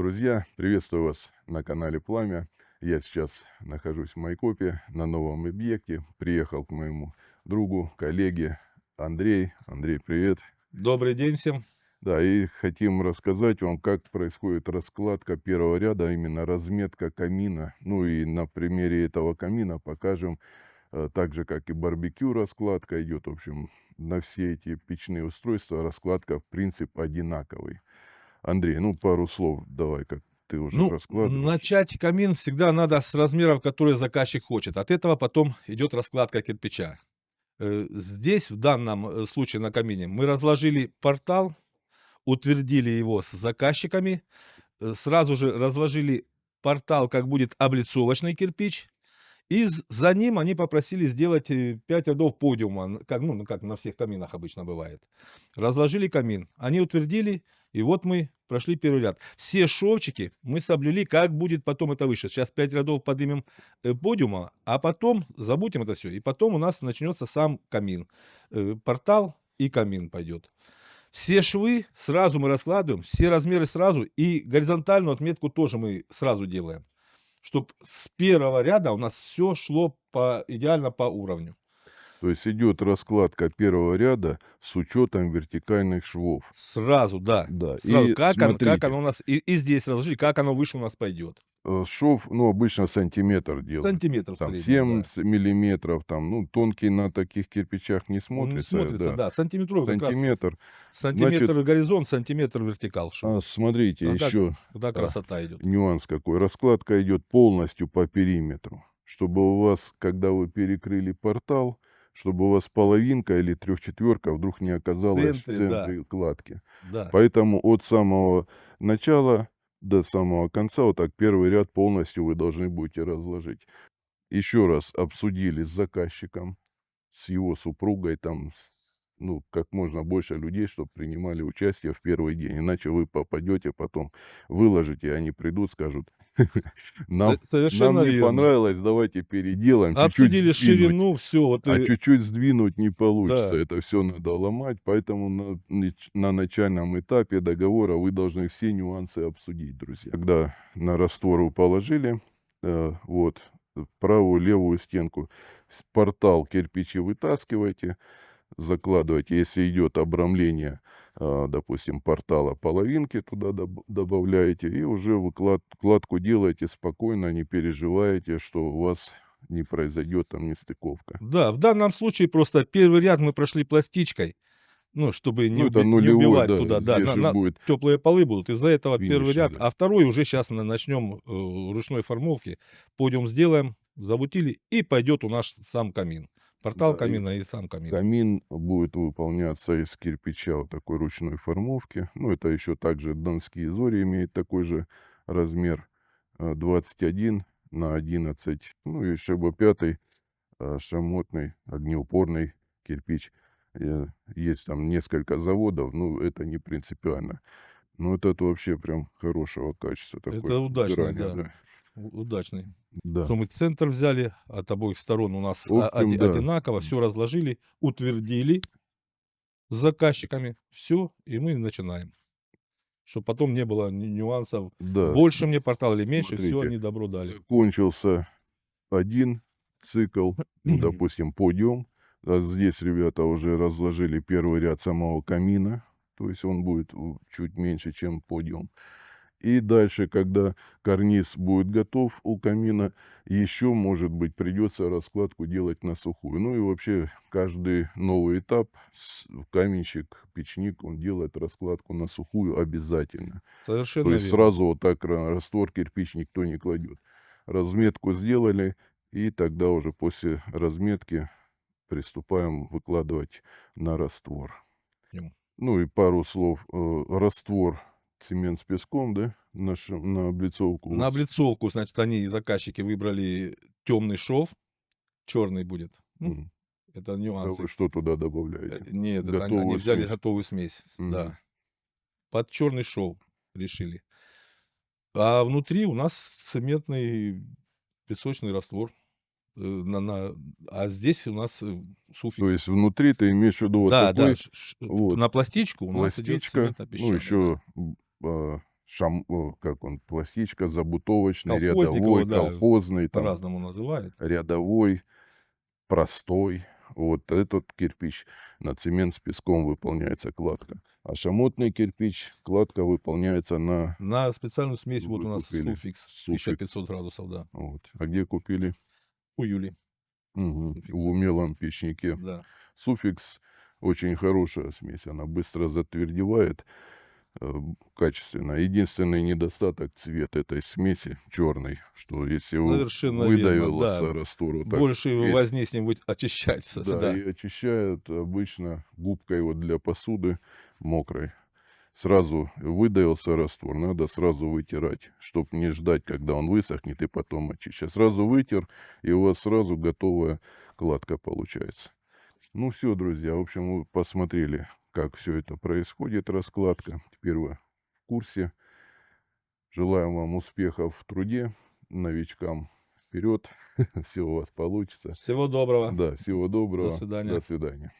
друзья! Приветствую вас на канале Пламя. Я сейчас нахожусь в Майкопе на новом объекте. Приехал к моему другу, коллеге Андрей. Андрей, привет! Добрый день всем. Да, и хотим рассказать вам, как происходит раскладка первого ряда, а именно разметка камина. Ну и на примере этого камина покажем, так же, как и барбекю раскладка идет. В общем, на все эти печные устройства раскладка, в принципе, одинаковый. Андрей, ну пару слов давай, как ты уже Ну, раскладываешь. начать камин всегда надо с размеров, которые заказчик хочет. От этого потом идет раскладка кирпича. Здесь, в данном случае на камине, мы разложили портал, утвердили его с заказчиками, сразу же разложили портал, как будет облицовочный кирпич, и за ним они попросили сделать 5 рядов подиума, как на всех каминах обычно бывает. Разложили камин, они утвердили, и вот мы прошли первый ряд. Все шовчики мы соблюли, как будет потом это выше. Сейчас 5 рядов поднимем подиума, а потом забудем это все. И потом у нас начнется сам камин. Портал и камин пойдет. Все швы сразу мы раскладываем, все размеры сразу, и горизонтальную отметку тоже мы сразу делаем, чтобы с первого ряда у нас все шло идеально по уровню. То есть идет раскладка первого ряда с учетом вертикальных швов. Сразу, да. Да, Сразу, и как смотрите, оно у нас, и здесь разложили, как оно выше у нас пойдет. шов, ну, обычно сантиметр делают. Сантиметр в Там среднем, да. миллиметров, там, ну, тонкий на таких кирпичах не Он не смотрится, смотрится, да, да. Сантиметровый как раз. сантиметр. Значит, Сантиметр горизонт, сантиметр вертикал шов. смотрите, Тогда, еще тогда красота идет. нюанс какой. Раскладка идет полностью по периметру, чтобы у вас, когда вы перекрыли портал, чтобы у вас половинка или трехчетверка вдруг не В оказалась в центре, да. центре кладки. Да. Поэтому от самого начала до самого конца, вот так первый ряд полностью вы должны будете разложить. Еще раз обсудили с заказчиком, с его супругой, там, ну, как можно больше людей, чтобы принимали участие в первый день. Иначе вы попадете потом, выложите, они придут, скажут, нам, нам Совершенно не верно. понравилось, давайте переделаем, чуть-чуть Обсудили сдвинуть. ширину, все. Вот А чуть-чуть сдвинуть не получится. да. Это все надо ломать, поэтому на начальном этапе договора вы должны все нюансы обсудить, друзья. Когда на раствор вы положили, вот, правую, левую стенку, портал кирпичи вытаскиваете, закладываете, если идет обрамление, допустим, портала, половинки туда добавляете, и уже кладку делаете спокойно, не переживаете, что у вас не произойдет там нестыковка. Да, в данном случае просто первый ряд мы прошли пластичкой, ну, чтобы Ну, это не нулевой, убивать да, туда, да, здесь же на будет теплые полы будут. Из-за этого первый финишный, ряд, да. а второй уже сейчас начнем ручной формовки. Подиум сделаем, забутили, и пойдет у нас сам камин. Портал Да, и камина и сам камин. камин будет выполняться из кирпича вот такой ручной формовки. Ну, это еще также донские зори имеет такой же размер, 21 на 11. Ну, и шибо-пятый, шамотный, огнеупорный кирпич. Есть там несколько заводов, ну, это не принципиально. Но вот это вообще прям хорошего качества такой, Это удачный, грани, да, да. удачный. Да. Что мы центр взяли, от обоих сторон у нас В общем, да. одинаково, все разложили, утвердили с заказчиками, все, и мы начинаем. Чтобы потом не было нюансов. Да, Больше мне портал или меньше, все смотрите, они добро дали. закончился один цикл, ну, допустим, подиум. А здесь ребята уже разложили первый ряд самого камина, то есть он будет чуть меньше, чем подиум. И дальше, когда карниз будет готов у камина, еще, может быть, придется раскладку делать на сухую. Ну и вообще, каждый новый этап, каменщик, печник, он делает раскладку на сухую обязательно. То Совершенно есть верно. сразу вот так раствор кирпич никто не кладет. Разметку сделали, и тогда уже после разметки приступаем выкладывать на раствор. М. Ну и пару слов. Раствор цемент с песком, да, на облицовку. На Вот. облицовку, значит, они, заказчики, выбрали темный шов, черный будет. Ну, Мгм. это А вы нюансы. что туда добавляете? Нет, это они Готовую взяли смесь. готовую смесь, Мгм. да. Под черный шов решили. А внутри у нас цементный песочный раствор. А здесь у нас То суфик. есть внутри ты имеешь в виду вот Да, да, такой вот на пластичку у нас идет пластичка, ну цементно-песчаный, да. еще как он, пластичка, забутовочный, Колхозниковый, рядовой, да, колхозный, там, по-разному называют. рядовой, простой. Вот этот кирпич на цемент с песком выполняется кладка. А шамотный кирпич, кладка выполняется на... На специальную смесь вот Вы у нас купили суффикс суффикс. 1500 градусов, да. Вот. А где купили? У Юли. Мгм. Суффикс, В умелом печнике. да. Суффикс очень хорошая смесь, она быстро затвердевает, качественно. Единственный недостаток — цвет этой смеси черный, что если Совершенно верно, выдавился да. раствор вот так Больше весь, возни с ним очищается, да, да. и очищают обычно губкой вот для посуды мокрой. Сразу выдавился раствор, надо сразу вытирать, чтобы не ждать, когда он высохнет, и потом очищать. Сразу вытер, и у вас сразу готовая кладка получается. Ну все, друзья, в общем, вы посмотрели, как все это происходит, раскладка. Теперь вы в курсе. Желаем вам успехов в труде, новичкам вперед. Все у вас получится. Всего доброго. Да, всего До доброго. свидания. До свидания.